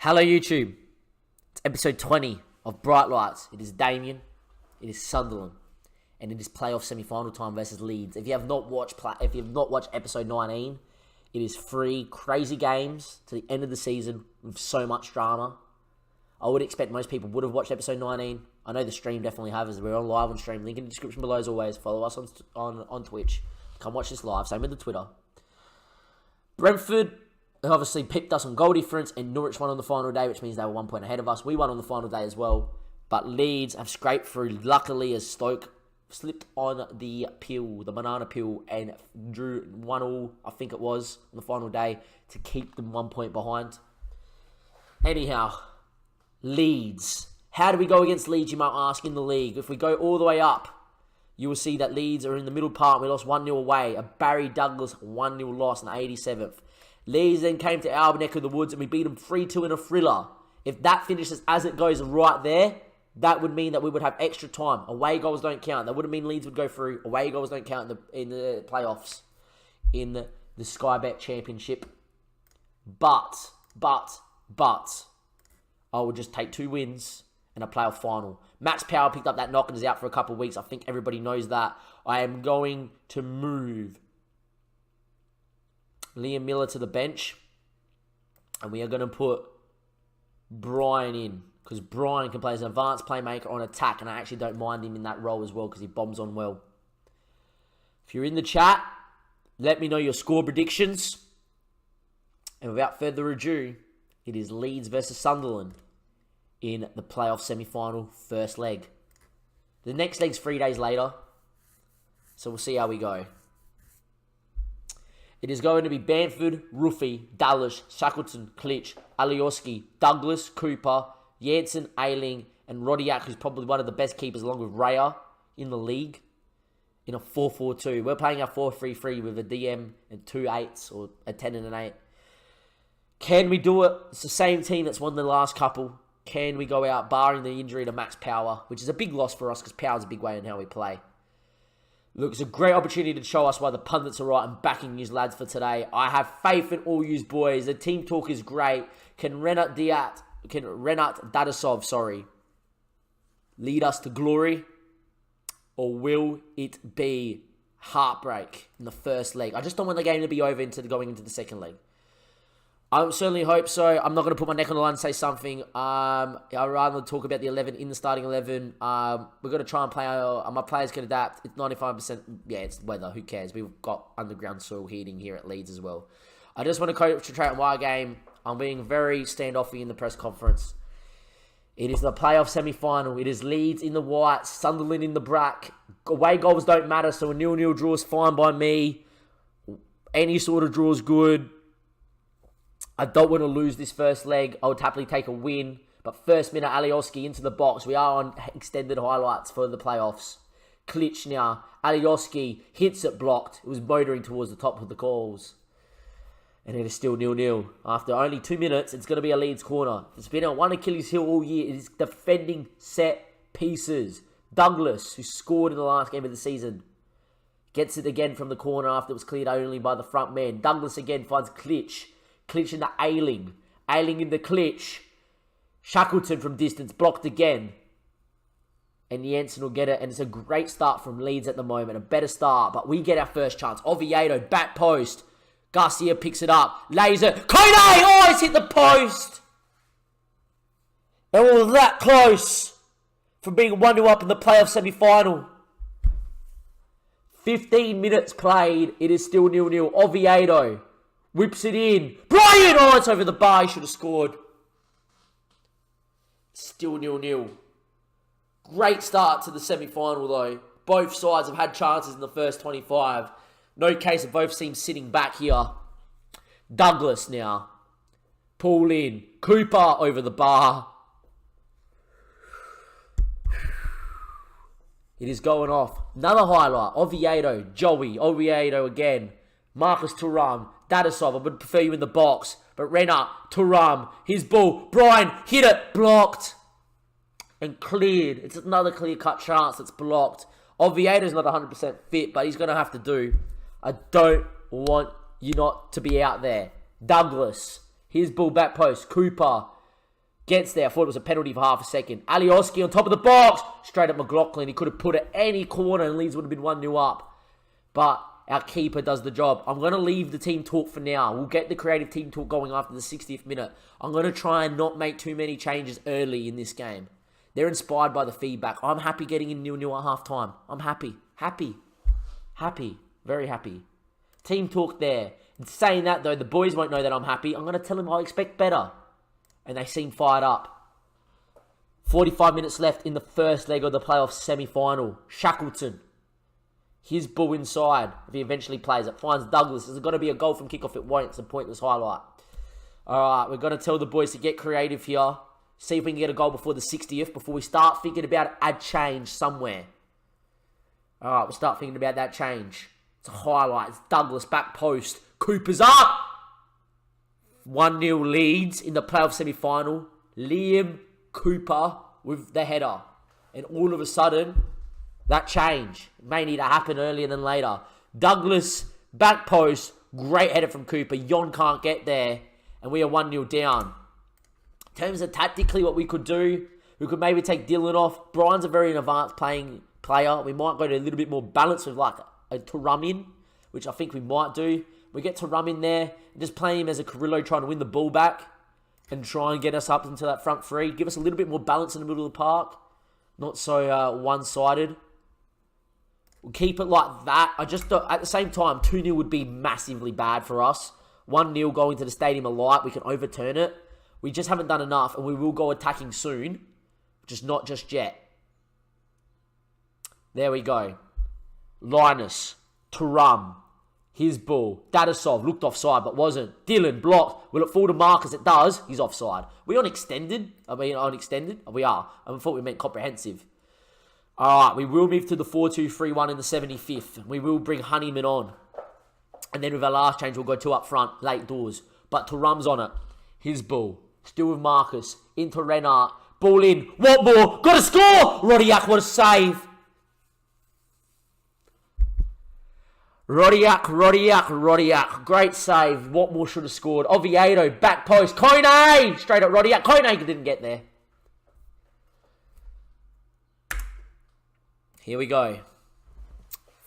Hello YouTube, it's episode 20 of Bright Lights. It is Damien, it is Sunderland, and it is playoff semi-final time versus Leeds. If you have not watched episode 19, it is 3 crazy games to the end of the season with so much drama. I would expect most people would have watched episode 19. I know the stream definitely have, as we're on live on stream. Link in the description below as always. Follow us on Twitch. Come watch this live. Same with the Twitter. Brentford obviously picked us on goal difference, and Norwich won on the final day, which means they were 1 point ahead of us. We won on the final day as well, but Leeds have scraped through, luckily, as Stoke slipped on the banana peel, and drew 1-1, I think it was, on the final day to keep them 1 point behind. Anyhow, Leeds. How do we go against Leeds, you might ask, in the league? If we go all the way up, you will see that Leeds are in the middle part. We lost 1-0 away. A Barry Douglas 1-0 loss in the 87th. Leeds then came to our neck of the woods and we beat them 3-2 in a thriller. If that finishes as it goes right there, that would mean that we would have extra time. Away goals don't count. That wouldn't mean Leeds would go through. Away goals don't count in the playoffs, in the Sky Bet Championship. But, I would just take 2 wins and a playoff final. Max Power picked up that knock and is out for a couple of weeks. I think everybody knows that. I am going to move Liam Miller to the bench, and we are going to put Brian in, because Brian can play as an advanced playmaker on attack, and I actually don't mind him in that role as well because he bombs on well. If you're in the chat, let me know your score predictions. And without further ado, it is Leeds versus Sunderland in the playoff semi-final first leg. The next leg's 3 days later, so we'll see how we go. It is going to be Bamford, Ruffy, Dallas, Shackleton, Klitsch, Alioski, Douglas, Cooper, Jansen, Ayling, and Rodiak, who's probably one of the best keepers along with Raya in the league, in a 4-4-2. We're playing our 4-3-3 with a DM and 2 8s, or a 10 and an 8. Can we do it? It's the same team that's won the last couple. Can we go out, barring the injury to Max Power, which is a big loss for us because Power's a big way in how we play. Look, it's a great opportunity to show us why the pundits are right and backing yous lads for today. I have faith in all yous boys. The team talk is great. Can Renat Dadasov, lead us to glory? Or will it be heartbreak in the first leg? I just don't want the game to be over going into the second leg. I certainly hope so. I'm not going to put my neck on the line and say something. I'd rather talk about the 11 in the starting 11. We're going to try and play. My players can adapt. It's 95%. Yeah, it's weather. Who cares? We've got underground soil heating here at Leeds as well. I just want to concentrate on our game. I'm being very standoffy in the press conference. It is the playoff semi-final. It is Leeds in the white, Sunderland in the black. Away goals don't matter, so a 0-0 draw is fine by me. Any sort of draw is good. I don't want to lose this first leg. I would happily take a win. But first minute, Alioski into the box. We are on extended highlights for the playoffs. Klitsch now. Alioski hits it blocked. It was motoring towards the top of the goals. And it is still 0-0. After only 2 minutes, it's going to be a Leeds corner. It's been a one Achilles heel all year. It is defending set pieces. Douglas, who scored in the last game of the season, gets it again from the corner after it was cleared only by the front man. Douglas again finds Klitsch. Klitsch into Ayling. Ayling in the Klitsch. Shackleton from distance, blocked again. And Jansen will get it. And it's a great start from Leeds at the moment. A better start. But we get our first chance. Oviedo, back post. Garcia picks it up. Lays it. Kone! Oh, it's hit the post! And we were that close from being 1-0 up in the playoff semi-final. 15 minutes played. It is still 0-0. Oviedo whips it in. Brian! Oh, it's over the bar. He should have scored. Still 0-0. Great start to the semi-final, though. Both sides have had chances in the first 25. No case of both teams sitting back here. Douglas now. Pull in. Cooper over the bar. It is going off. Another highlight. Oviedo. Joey. Oviedo again. Marcus Thuram. Dadasov, I would prefer you in the box. But Renat, Thuram, his ball. Brian, hit it. Blocked. And cleared. It's another clear-cut chance that's blocked. Oviedo's not 100% fit, but he's going to have to do. I don't want you not to be out there. Douglas. His ball back post. Cooper. Gets there. I thought it was a penalty for half a second. Alioski on top of the box. Straight at McLaughlin. He could have put it any corner and Leeds would have been 1-0 up. But our keeper does the job. I'm going to leave the team talk for now. We'll get the creative team talk going after the 60th minute. I'm going to try and not make too many changes early in this game. They're inspired by the feedback. I'm happy getting in 0-0 at half time. I'm happy. Happy. Very happy. Team talk there. In saying that, though, the boys won't know that I'm happy. I'm going to tell them I expect better. And they seem fired up. 45 minutes left in the first leg of the playoff semi-final. Shackleton. His ball inside. If he eventually plays it. Finds Douglas. There's got to be a goal from kickoff. It won't. It's a pointless highlight. Alright, we're going to tell the boys to get creative here. See if we can get a goal before the 60th. Before we start thinking about a change somewhere. Alright, we'll start thinking about that change. It's a highlight. It's Douglas back post. Cooper's up! 1-0 leads in the playoff semi-final. Liam Cooper with the header. And all of a sudden, that change may need to happen earlier than later. Douglas, back post. Great header from Cooper. Yon can't get there. And we are 1-0 down. In terms of tactically what we could do, we could maybe take Dylan off. Brian's a very advanced player. We might go to a little bit more balance with like a Turam in, which I think we might do. We get Turam in there and just play him as a Carrillo trying to win the ball back and try and get us up into that front three. Give us a little bit more balance in the middle of the park. Not so one-sided. We'll keep it like that. I just don't, at the same time, 2-0 would be massively bad for us. 1-0 going to the stadium a light. We can overturn it. We just haven't done enough, and we will go attacking soon. Just not just yet. There we go. Linus. Turam. His ball. Dadasov looked offside, but wasn't. Dylan blocked. Will it fall to Marcus? It does. He's offside. We on extended? On extended? We are. I thought we meant comprehensive. Alright, we will move to the 4-2-3-1 in the 75th. We will bring Honeyman on. And then with our last change, we'll go 2 up front, late doors. But Turam's on it. His ball. Still with Marcus. Into Renard. Ball in. What more? Got to score! Rodiak, what a save! Rodiak. Great save. What more should have scored? Oviedo, back post. Koine! Straight at Rodiak. Koine didn't get there. Here we go.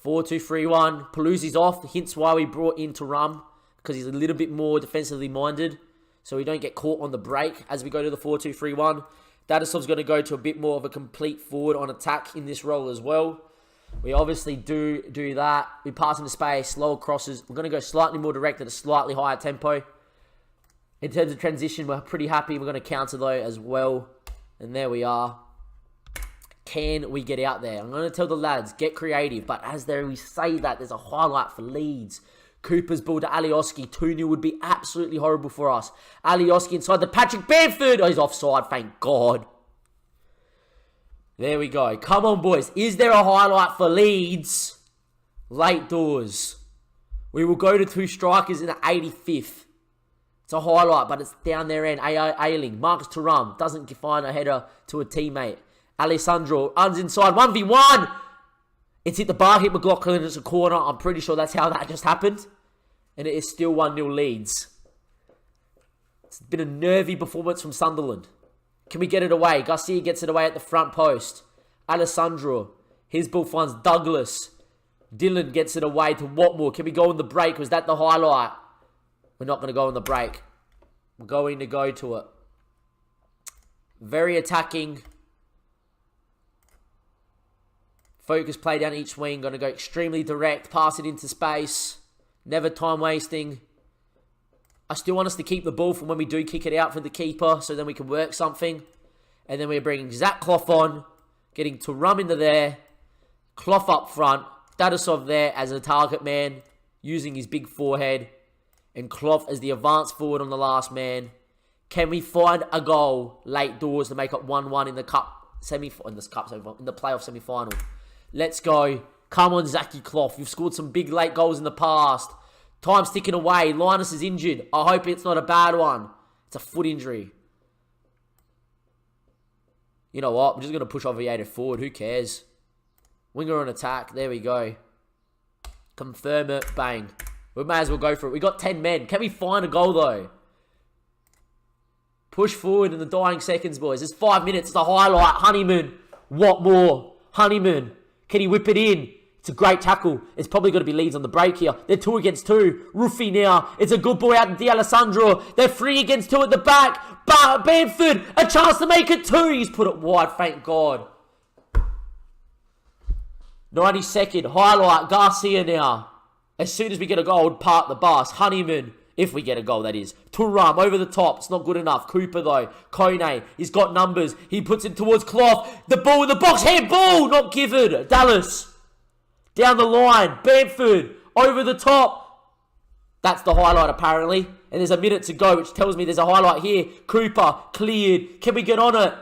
4-2-3-1. Paluzzi's off. Hence why we brought in Turam. Because he's a little bit more defensively minded. So we don't get caught on the break as we go to the 4-2-3-1. Dadasov's going to go to a bit more of a complete forward on attack in this role as well. We obviously do that. We pass into space, slower crosses. We're going to go slightly more direct at a slightly higher tempo. In terms of transition, we're pretty happy. We're going to counter though as well. And there we are. Can we get out there? I'm going to tell the lads, get creative. But as we say that, there's a highlight for Leeds. Cooper's ball to Alioski. 2-0 would be absolutely horrible for us. Alioski inside the Patrick Bamford. Oh, he's offside, thank God. There we go. Come on, boys. Is there a highlight for Leeds? Late doors. We will go to 2 strikers in the 85th. It's a highlight, but it's down their end. Ailing. Marcus Thuram doesn't find a header to a teammate. Alessandro runs inside. 1v1. It's hit the bar, hit McLaughlin. It's a corner. I'm pretty sure that's how that just happened. And it is still 1-0 Leeds. It's been a nervy performance from Sunderland. Can we get it away? Garcia gets it away at the front post. Alessandro. His ball finds Douglas. Dylan gets it away to Watmore. Can we go on the break? Was that the highlight? We're not going to go on the break. We're going to go to it. Very attacking. Focus play down each wing. Going to go extremely direct. Pass it into space. Never time wasting. I still want us to keep the ball from when we do kick it out for the keeper, so then we can work something. And then we're bringing Zach Clough on, getting Turam into there, Clough up front, Dadasov there as a target man, using his big forehead, and Clough as the advanced forward on the last man. Can we find a goal late doors to make it 1-1 in the in the playoff semi-final? Let's go. Come on, Zachy Clough. You've scored some big late goals in the past. Time's ticking away. Linus is injured. I hope it's not a bad one. It's a foot injury. You know what? I'm just going to push Oviedo forward. Who cares? Winger on attack. There we go. Confirm it. Bang. We may as well go for it. We got 10 men. Can we find a goal, though? Push forward in the dying seconds, boys. There's 5 minutes. It's a highlight. Honeyman. What more? Honeyman. Can he whip it in? It's a great tackle. It's probably going to be Leeds on the break here. They're 2 against 2. Ruffy now. It's a good boy out in D'Alessandro. They're 3 against 2 at the back. But Bamford, a chance to make it 2. He's put it wide, thank God. 92nd. Highlight. Garcia now. As soon as we get a goal, park the bus. Honeyman. If we get a goal, that is. Thuram over the top. It's not good enough. Cooper, though. Kone. He's got numbers. He puts it towards Clough. The ball in the box. Handball. Not given. Dallas. Down the line. Bamford. Over the top. That's the highlight, apparently. And there's a minute to go, which tells me there's a highlight here. Cooper. Cleared. Can we get on it?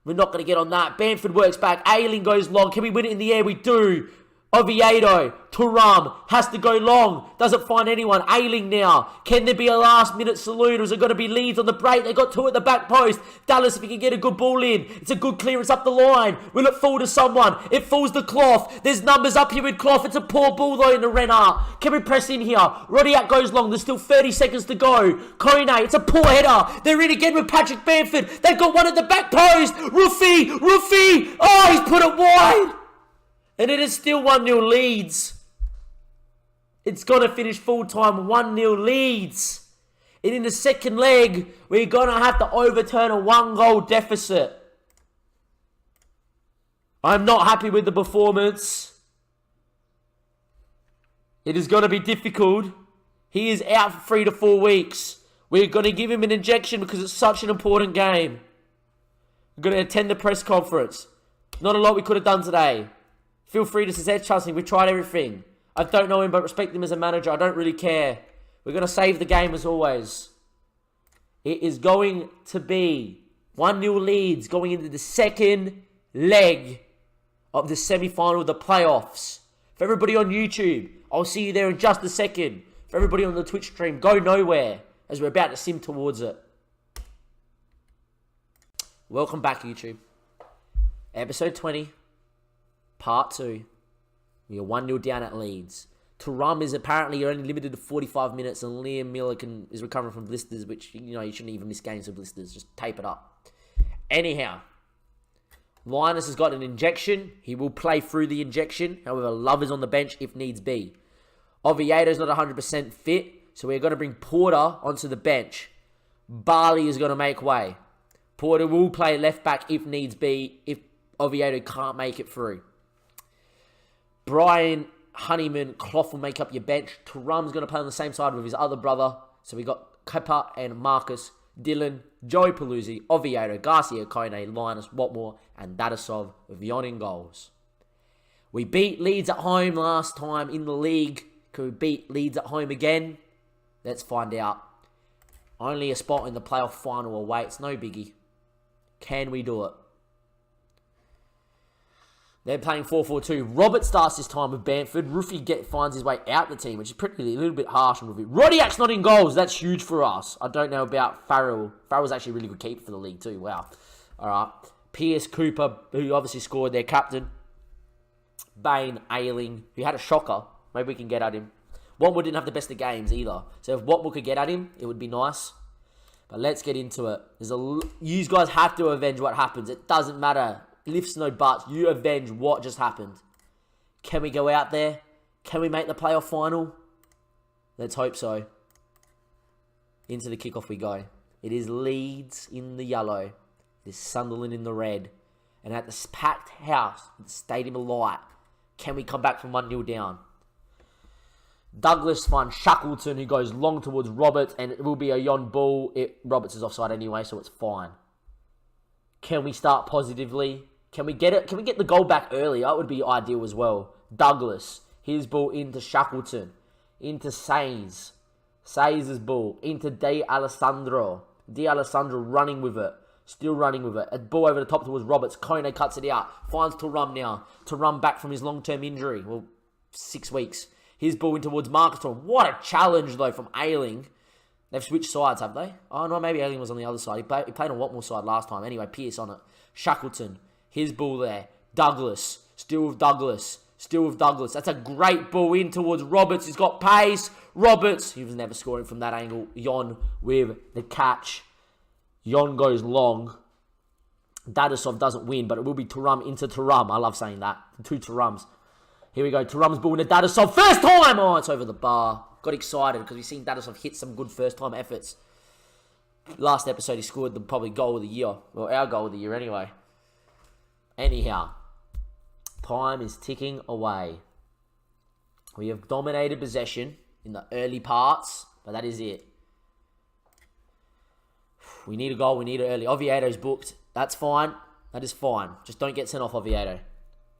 We're not going to get on that. Bamford works back. Ayling goes long. Can we win it in the air? We do. Oviedo, Thuram, has to go long, doesn't find anyone. Ayling now, can there be a last minute saloon or is it going to be Leeds on the break? They got 2 at the back post. Dallas, if he can get a good ball in, it's a good clearance up the line. Will it fall to someone? It falls to Clough. There's numbers up here with Clough. It's a poor ball though in the Renner. Can we press in here? Rodiak goes long, there's still 30 seconds to go. Kone, it's a poor header. They're in again with Patrick Bamford. They've got 1 at the back post. Ruffy, oh, he's put it wide. And it is still 1-0 Leeds. It's going to finish full-time 1-0 Leeds. And in the second leg, we're going to have to overturn a 1-goal deficit. I'm not happy with the performance. It is going to be difficult. He is out for 3 to 4 weeks. We're going to give him an injection because it's such an important game. We're going to attend the press conference. Not a lot we could have done today. Feel free to say, trust me, we've tried everything. I don't know him, but respect him as a manager. I don't really care. We're going to save the game as always. It is going to be 1-0 Leeds going into the second leg of the semi-final of the playoffs. For everybody on YouTube, I'll see you there in just a second. For everybody on the Twitch stream, go nowhere as we're about to sim towards it. Welcome back, YouTube. Episode 20. Part 2. We are 1-0 down at Leeds. Thuram is apparently only limited to 45 minutes and Liam Miller is recovering from blisters, which, you shouldn't even miss games with blisters. Just tape it up. Anyhow, Linus has got an injection. He will play through the injection. However, Love is on the bench if needs be. Oviedo's not 100% fit, so we're going to bring Porter onto the bench. Barley is going to make way. Porter will play left back if needs be, if Oviedo can't make it through. Brian, Honeyman, Clough will make up your bench. Thuram's going to play on the same side with his other brother. So we got Kepa and Marcus, Dylan, Joey Paluzzi, Oviedo, Garcia, Kone, Linus, Watmore, and Dadasov with Yon in goals. We beat Leeds at home last time in the league. Can we beat Leeds at home again? Let's find out. Only a spot in the playoff final away. It's no biggie. Can we do it? They're playing 4-4-2. Robert starts this time with Bamford. Ruffy finds his way out the team, which is a little bit harsh on Ruffy. Rodiak's not in goals. That's huge for us. I don't know about Farrell. Farrell's actually a really good keeper for the league too. Wow. All right. Pierce, Cooper, who obviously scored, their captain. Bain, Ayling, who had a shocker. Maybe we can get at him. Watmore didn't have the best of games either. So if Watmore could get at him, it would be nice. But let's get into it. You guys have to avenge what happens. It doesn't matter. Lifts no buts. You avenge what just happened. Can we go out there? Can we make the playoff final? Let's hope so. Into the kickoff we go. It is Leeds in the yellow. It is Sunderland in the red. And at the packed house, the Stadium of Light, can we come back from 1-0 down? Douglas finds Shackleton, who goes long towards Roberts, and it will be a Yon ball. Roberts is offside anyway, so it's fine. Can we start positively? Can we get it? Can we get the goal back early? That would be ideal as well. Douglas, his ball into Shackleton, into Sainz. Sainz's ball into D'Alessandro. D'Alessandro running with it. Still running with it. A ball over the top towards Roberts. Kone cuts it out. Finds Thuram now. To run back from his long-term injury. Well, 6 weeks. His ball in towards Marcus. What a challenge, though, from Ayling. They've switched sides, have they? Oh, no, maybe Ayling was on the other side. He played on Watmore side last time. Anyway, Pierce on it. Shackleton. His ball there. Douglas. Still with Douglas. Still with Douglas. That's a great ball in towards Roberts. He's got pace. Roberts. He was never scoring from that angle. Yon with the catch. Yon goes long. Dadasov doesn't win, but it will be Thuram into Thuram. I love saying that. 2 Thurams. Here we go. Thuram's ball into Dadasov. First time! Oh, it's over the bar. Got excited because we've seen Dadasov hit some good first-time efforts. Last episode, he scored the probably goal of the year. Well, our goal of the year anyway. Anyhow, time is ticking away. We have dominated possession in the early parts, but that is it. We need a goal. We need it early. Oviedo's booked. That's fine. That is fine. Just don't get sent off, Oviedo.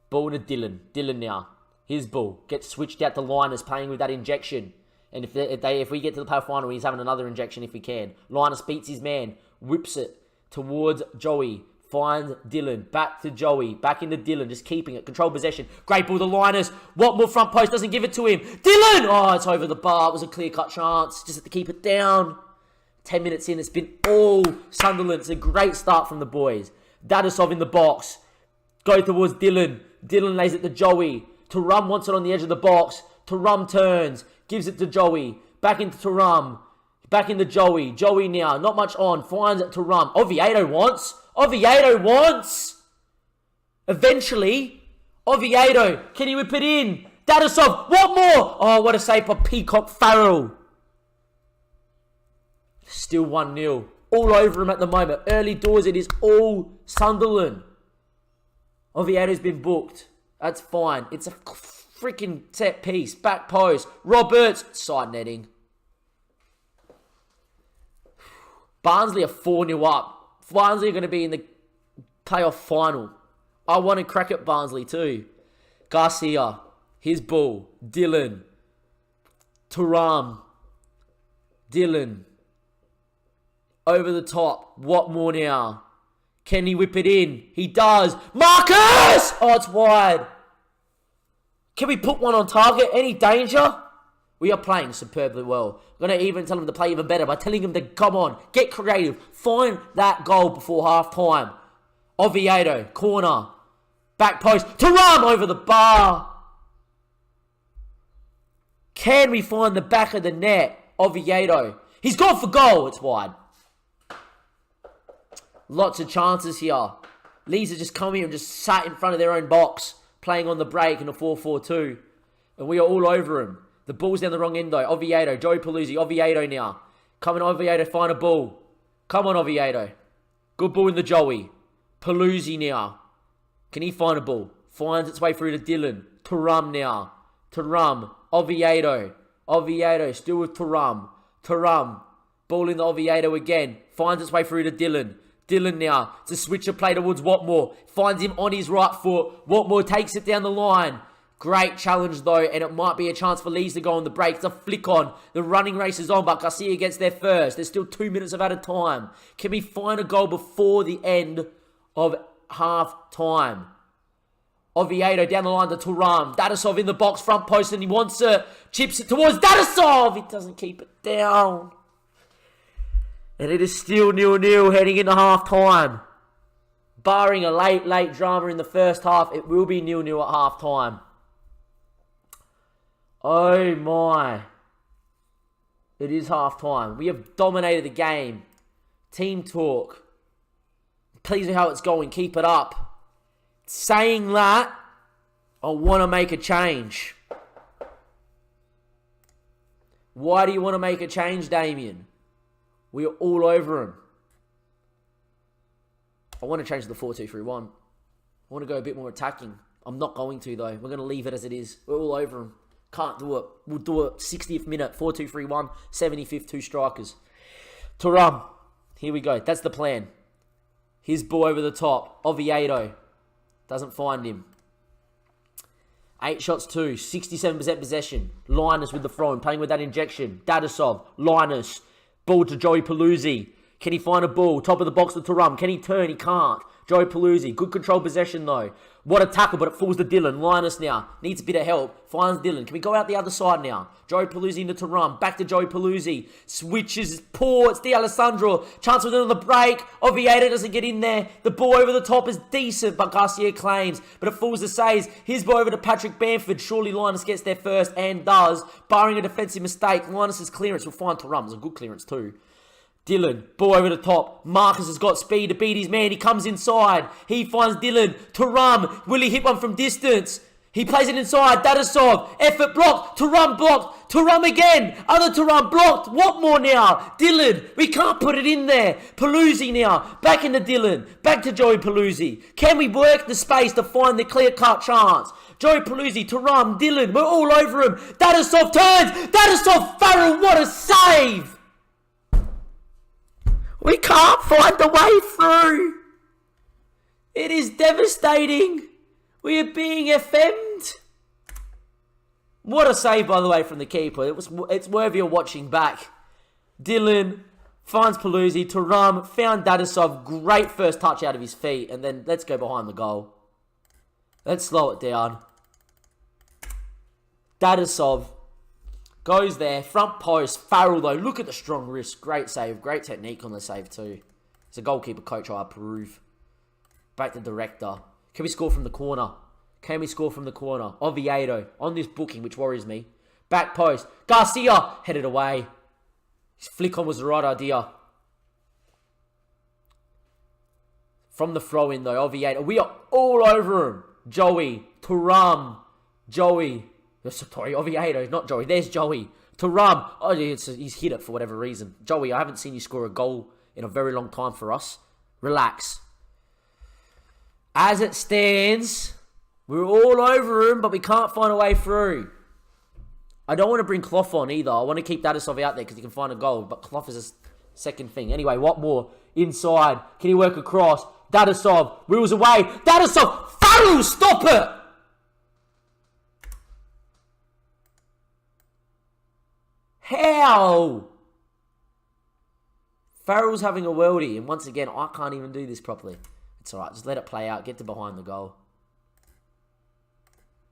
Ball to Dylan. Dylan now. His ball. Gets switched out to Linus, playing with that injection. And if we get to the power final, he's having another injection if we can. Linus beats his man. Whips it towards Joey. Finds Dylan. Back to Joey. Back into Dylan. Just keeping it. Control possession. Great ball to Linus. Watmore front post doesn't give it to him. Dylan! Oh, it's over the bar. It was a clear-cut chance. Just have to keep it down. 10 minutes in. It's been all Sunderland. It's a great start from the boys. Dadasov in the box. Go towards Dylan. Dylan lays it to Joey. Thuram wants it on the edge of the box. Thuram turns. Gives it to Joey. Back into Thuram. Back into Joey. Joey now. Not much on. Finds it to Thuram. Oviedo wants. Oviedo wants. Eventually. Oviedo. Can he whip it in? Dadasov. What more? Oh, what a save for Peacock Farrell. Still 1-0. All over him at the moment. Early doors, it is all Sunderland. Oviedo's been booked. That's fine. It's a freaking set piece. Back post. Roberts. Side netting. Barnsley are 4-0 up. Barnsley are going to be in the playoff final. I want to crack at Barnsley too. Garcia. His ball. Dylan. Thuram. Dylan. Over the top. Watmore now. Can he whip it in? He does. Marcus! Oh, it's wide. Can we put one on target? Any danger? We are playing superbly well. I'm going to even tell him to play even better by telling him to come on. Get creative. Find that goal before half-time. Oviedo. Corner. Back post. Thuram over the bar. Can we find the back of the net? Oviedo. He's gone for goal. It's wide. Lots of chances here. Leeds are just come here and just sat in front of their own box, playing on the break in a 4-4-2. And we are all over him. The ball's down the wrong end though. Oviedo, Joey Paluzzi, Oviedo now. Come on, Oviedo, find a ball. Come on, Oviedo. Good ball in the Joey. Paluzzi now. Can he find a ball? Finds its way through to Dylan. Thuram now. Thuram. Oviedo. Oviedo, still with Thuram. Thuram. Ball in the Oviedo again. Finds its way through to Dylan. Dylan now. It's a switcher play towards Watmore. Finds him on his right foot. Watmore takes it down the line. Great challenge though, and it might be a chance for Leeds to go on the break. It's a flick on. The running race is on, but Garcia gets there first. There's still 2 minutes of added time. Can we find a goal before the end of half time? Oviedo down the line to Thuram. Dadasov in the box, front post, and he wants it. Chips it towards Dadasov. He doesn't keep it down. And it is still 0-0 heading into half-time. Barring a late drama in the first half, it will be 0-0 at half-time. Oh my. It is half-time. We have dominated the game. Team talk. Pleased with how it's going. Keep it up. Saying that, I want to make a change. Why do you want to make a change, Damien? We are all over him. I want to change the 4-2-3-1. I want to go a bit more attacking. I'm not going to, though. We're going to leave it as it is. We're all over him. Can't do it. We'll do it 60th minute. 4-2-3-1. 75th, 2 strikers. Thuram. Here we go. That's the plan. His ball over the top. Oviedo. Doesn't find him. 8 shots, 2. 67% possession. Linus with the throw. Playing with that injection. Dadasov. Linus. Ball to Joey Paluzzi. Can he find a ball? Top of the box to Thuram. Can he turn? He can't. Joey Paluzzi. Good control possession though. What a tackle, but it falls to Dylan. Linus now. Needs a bit of help. Finds Dylan. Can we go out the other side now? Joey Paluzzi into Thuram. Back to Joey Paluzzi. Switches. Poor. It's D'Alessandro. Chance with it on the break. Oviedo doesn't get in there. The ball over the top is decent, but Garcia claims. But it falls to Says. His ball over to Patrick Bamford. Surely Linus gets there first and does. Barring a defensive mistake. Linus's clearance will find Thuram. It's a good clearance too. Dylan, ball over the top. Marcus has got speed to beat his man. He comes inside. He finds Dylan. Thuram. Will he hit one from distance? He plays it inside. Dadasov. Effort blocked. Thuram blocked. Thuram again. Other Thuram blocked. What more now? Dylan. We can't put it in there. Paluzzi now. Back into Dylan. Back to Joey Paluzzi. Can we work the space to find the clear-cut chance? Joey Paluzzi, Thuram, Dylan. We're all over him. Dadasov turns. Dadasov. Farrell. What a save. We can't find the way through. It is devastating. We are being FM'd. What a save, by the way, from the keeper. It's worthy of watching back. Dylan finds Paluzzi. Thuram found Dadasov. Great first touch out of his feet. And then let's go behind the goal. Let's slow it down. Dadasov goes there. Front post. Farrell, though. Look at the strong wrist. Great save. Great technique on the save, too. He's a goalkeeper coach, I approve. Back to director. Can we score from the corner? Can we score from the corner? Oviedo on this booking, which worries me. Back post. Garcia headed away. His flick on was the right idea. From the throw in, though, Oviedo. We are all over him. Joey. Thuram. Joey. Sorry, Oviedo, not Joey. There's Joey. Thuram. Oh, he's hit it for whatever reason. Joey, I haven't seen you score a goal in a very long time for us. Relax. As it stands, we're all over him, but we can't find a way through. I don't want to bring Clough on either. I want to keep Dadasov out there because he can find a goal, but Clough is a second thing. Anyway, what more? Inside. Can he work across? Dadasov wheels away. Dadasov! Farrell! Stop it! How? Farrell's having a worldie, and once again, I can't even do this properly. It's alright, just let it play out. Get to behind the goal.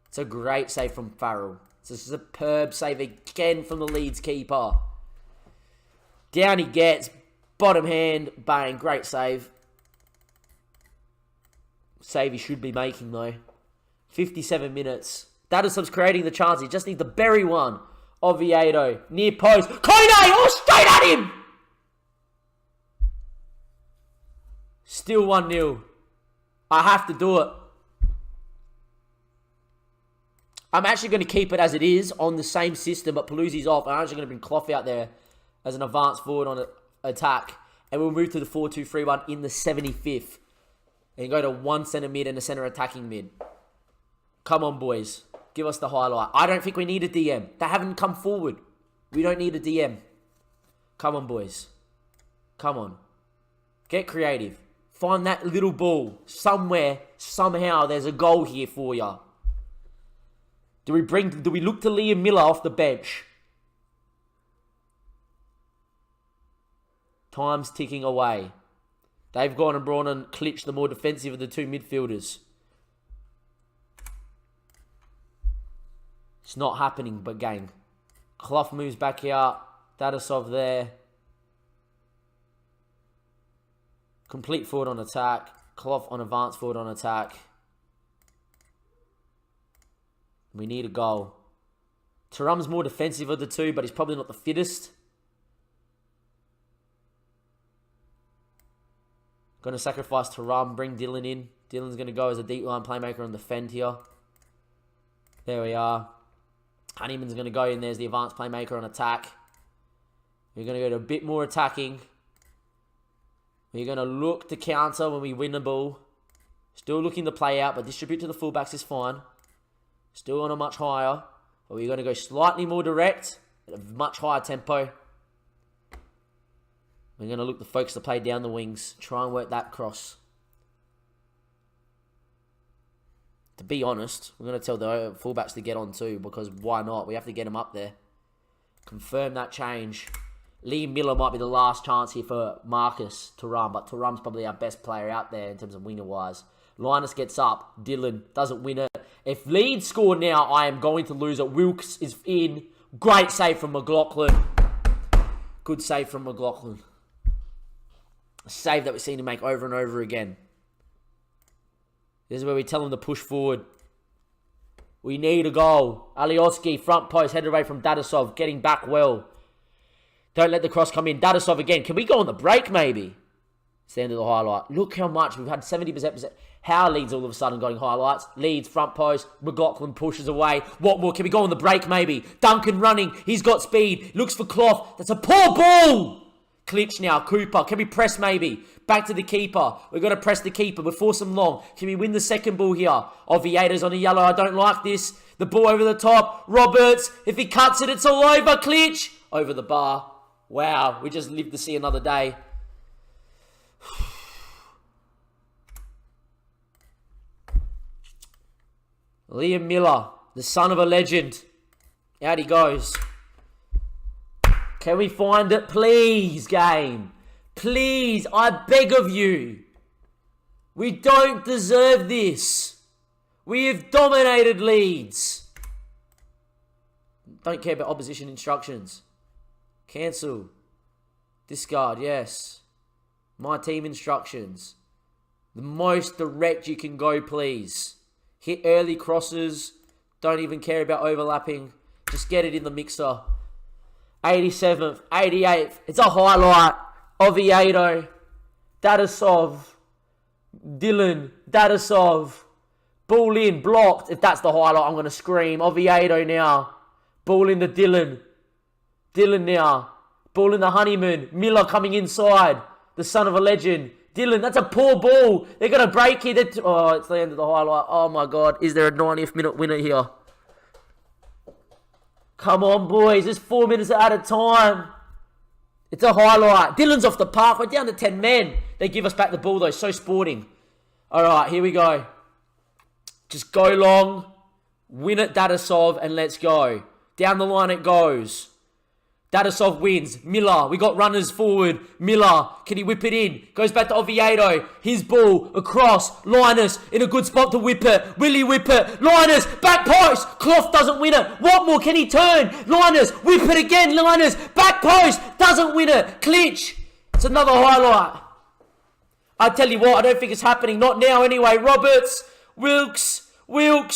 It's a great save from Farrell. It's a superb save again from the Leeds keeper. Down he gets. Bottom hand. Bang. Great save. Save he should be making, though. 57 minutes. Dadasov's creating the chance. He just needs to bury one. Oviedo. Near post. Kone! Oh, straight at him! Still 1-0. I have to do it. I'm actually going to keep it as it is on the same system, but Paluzzi's off. I'm actually going to bring Clough out there as an advanced forward on attack. And we'll move to the 4-2-3-1 in the 75th. And go to one centre mid and a centre attacking mid. Come on, boys. Give us the highlight. I don't think we need a DM. They haven't come forward. We don't need a DM. Come on, boys. Come on. Get creative. Find that little ball. Somewhere, somehow, there's a goal here for you. Do we look to Liam Miller off the bench? Time's ticking away. They've gone and brought in Klitsch, the more defensive of the two midfielders. It's not happening, but gang. Clough moves back out. Dadasov there. Complete forward on attack. Clough on advanced forward on attack. We need a goal. Thuram's more defensive of the two, but he's probably not the fittest. Going to sacrifice Thuram, bring Dylan in. Dylan's going to go as a deep line playmaker and defend here. There we are. Honeyman's going to go in there as the advanced playmaker on attack. We're going to go to a bit more attacking. We're going to look to counter when we win the ball. Still looking to play out, but distribute to the fullbacks is fine. Still on a much higher. But we're going to go slightly more direct at a much higher tempo. We're going to look to focus to play down the wings. Try and work that cross. To be honest, we're going to tell the fullbacks to get on too, because why not? We have to get them up there. Confirm that change. Liam Miller might be the last chance here for Marcus Thuram, but Thuram's probably our best player out there in terms of winger-wise. Linus gets up. Dylan doesn't win it. If Leeds score now, I am going to lose it. Wilkes is in. Great save from McLaughlin. Good save from McLaughlin. A save that we've seen him make over and over again. This is where we tell him to push forward. We need a goal. Alioski, front post, headed away from Dadasov, getting back well. Don't let the cross come in. Dadasov again. Can we go on the break, maybe? It's the end of the highlight. Look how much. We've had 70%. How Leeds all of a sudden going highlights. Leeds, front post. McLaughlin pushes away. What more? Can we go on the break, maybe? Duncan running. He's got speed. Looks for Clough. That's a poor ball. Klitsch now. Cooper. Can we press, maybe? Back to the keeper. We've got to press the keeper. We're force them long. Can we win the second ball here? Oviedo's on a yellow. I don't like this. The ball over the top. Roberts. If he cuts it, it's all over. Klitsch. Over the bar. Wow. We just lived to see another day. Liam Miller, the son of a legend. Out he goes. Can we find it, please, game? Please, I beg of you. We don't deserve this. We have dominated Leeds. Don't care about opposition instructions. Cancel. Discard, yes. My team instructions. The most direct you can go, please. Hit early crosses. Don't even care about overlapping. Just get it in the mixer. 87th, 88th. It's a highlight. Oviedo. Dadasov. Dylan. Dadasov. Ball in. Blocked. If that's the highlight, I'm going to scream. Oviedo now. Ball in the Dylan. Dylan now. Ball in the Honeyman. Miller coming inside. The son of a legend. Dylan, that's a poor ball. They're going to break it. Oh, it's the end of the highlight. Oh, my God. Is there a 90th minute winner here? Come on, boys. There's 4 minutes out of time. It's a highlight. Dylan's off the park. We're down to 10 men. They give us back the ball, though. So sporting. All right, here we go. Just go long. Win it, Dadasov, and let's go. Down the line it goes. Dadasov wins. Miller. We got runners forward. Miller. Can he whip it in? Goes back to Oviedo. His ball. Across. Linus. In a good spot to whip it. Will he whip it? Linus. Back post. Clough doesn't win it. What more? Can he turn? Linus. Whip it again. Linus. Back post. Doesn't win it. Klitsch. It's another highlight. I tell you what. I don't think it's happening. Not now anyway. Roberts. Wilkes. Great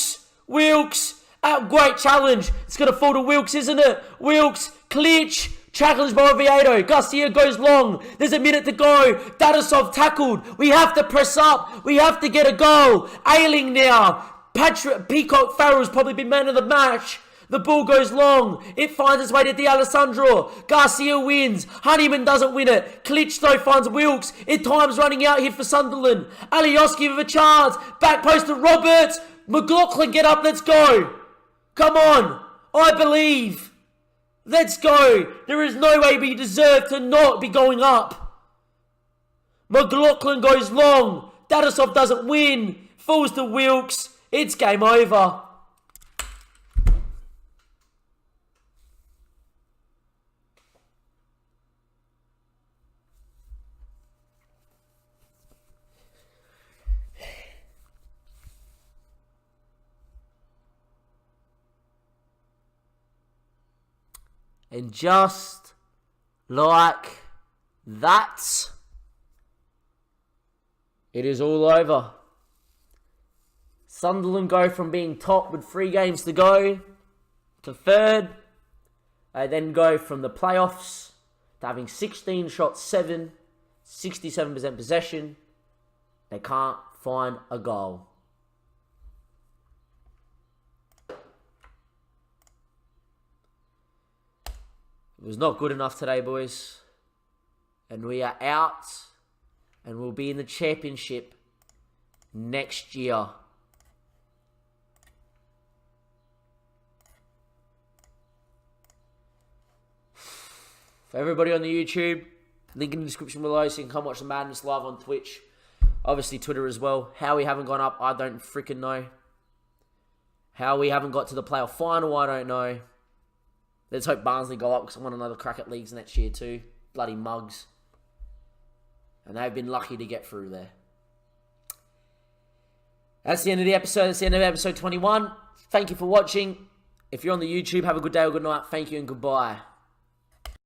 challenge. It's going to fall to Wilkes, isn't it? Wilkes. Klitsch, challenged by Oviedo. Garcia goes long. There's a minute to go. Dadasov tackled. We have to press up. We have to get a goal. Ailing now. Peacock Farrell's probably been man of the match. The ball goes long. It finds its way to D'Alessandro. Garcia wins. Honeyman doesn't win it. Klitsch though finds Wilkes. Time's running out here for Sunderland. Alioski with a chance. Back post to Roberts. McLaughlin, get up. Let's go. Come on. I believe. Let's go. There is no way we deserve to not be going up. McLaughlin goes long. Dadasov doesn't win. Falls to Wilkes. It's game over. And just like that, it is all over. Sunderland go from being top with 3 games to go to third. They then go from the playoffs to having 16 shots, 67% possession. They can't find a goal. It was not good enough today, boys. And we are out. And we'll be in the championship next year. For everybody on the YouTube, link in the description below so you can come watch the Madness live on Twitch. Obviously Twitter as well. How we haven't gone up, I don't freaking know. How we haven't got to the playoff final, I don't know. Let's hope Barnsley go up because I want another crack at leagues next year too. Bloody mugs. And they've been lucky to get through there. That's the end of the episode. That's the end of episode 21. Thank you for watching. If you're on the YouTube, have a good day or good night. Thank you and goodbye.